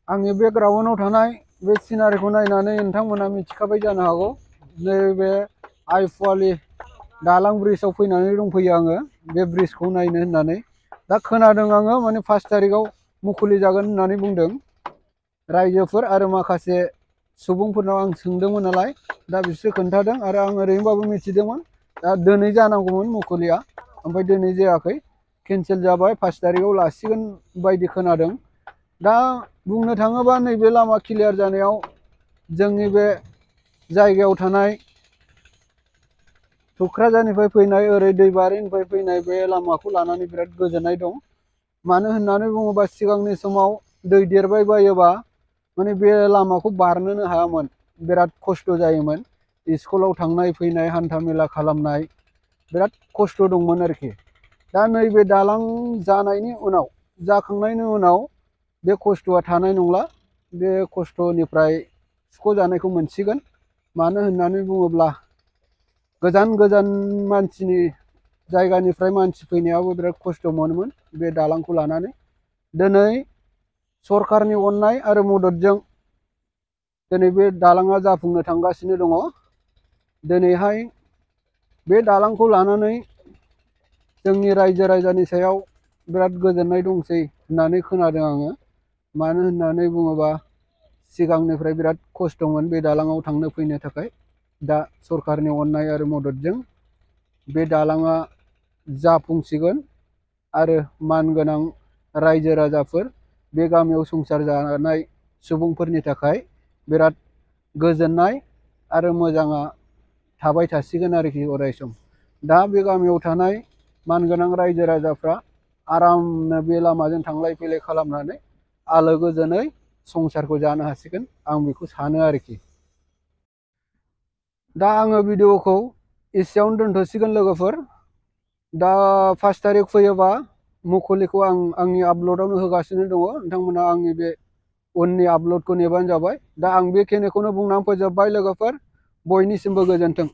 आंनि बेकग्राउन्डआव थानाय बे सिनारिखौ नायनानै नोंथांमोना मिथिखाबाय जानो हागौ। नैबे आइपुवालि दालां ब्रिजआव फैनानै दंफैयो आङो बे ब्रिजखौ नायनो होननानै। दा खोनादों आङो माने 5 तारिखआव मुखुलि जागोन होननानै बुंदों रायजोफोर आरो माखासे सुबुंफोरनाव आं सोंदोंमोन नालाय, दा बिसोर खोन्थादों आरो आं ओरैनोबाबो मिथिदोंमोन। दा दिनै जानांगौमोन मुखुलिया, ओमफ्राय दिनै जायाखै, केन्सेल जाबाय। 5 तारिखआव लासिगोन बायदि खोनादों। दा बुंनो थाङोबा नैबे लामा क्लियार जानायाव जोंनि बे जायगायाव थानाय थुक्राझारनिफ्राय फैनाय ओरै दैबारिनिफ्राय फैनाय बे लामाखौ लानानै बिराद गोजोननाय दं। मानो होननानै बुङोबा सिगांनि समाव दै देरबाय बायोबा माने बे लामाखौ बारनोनो हायामोन, बिराद खस्थ' जायोमोन। स्कुलाव थांनाय फैनाय हान्था मेला खालामनाय बिराद खस्थ' दंमोन आरोखि। दा नैबे दालां जानायनि उनाव, जाखांनायनि उनाव बे खस्थ'आ थानाय नंला। बे खस्थ'निफ्राय सुख'जानायखौ मोनसिगोन। मानो होननानै बुङोब्ला गोजान गोजान मानसिनि जायगानिफ्राय मानसि फैनायावबो बिराद खस्थ' मोनोमोन बे दालांखौ लानानै। दिनै सरकारनि अननाय आरो मददजों दिनै बे दालाङा जाफुंनो थांगासिनो दङ। दिनैहाय बे दालांखौ लानानै जोंनि रायजो राजानि सायाव बिराद गोजोननाय दंसै होननानै खोनादों आङो। मानो होननानै बुङोबा सिगांनिफ्राय बिराद खस्थ'मोन बे दालाङाव थांनो फैनो थाखाय। दा सरकारनि अननाय आरो मददजों बे दालाङा जाफुंसिगोन आरो मानगोनां रायजो राजाफोर, बे गामियाव संसार जानाय सुबुंफोरनि थाखाय बिराद गोजोननाय आरो मोजाङा थाबाय थासिगोन आरोखि अराय सम। दा बे गामियाव थानाय मानगोनां रायजो राजाफ्रा आरामनो बे लामाजों थांलाय फैलाय खालामनानै आलो गोजोनै संसारखौ जानो हासिगोन, आं बेखौ सानो आरोखि। दा आङो भिडिअखौ एसेयावनो दोनथ'सिगोन लोगोफोर। दा 5 तारिख फैयोबा मुखुलिखौ आं आंनि आपल'डआवनो होगासिनो दङ। नोंथांमोना आंनि बे उननि आपल'डखौ नेबानो जाबाय। दा आं बेखिनिखौनो बुंनानै फोजोबबाय लोगोफोर। बयनिसिमबो गोजोन्थों।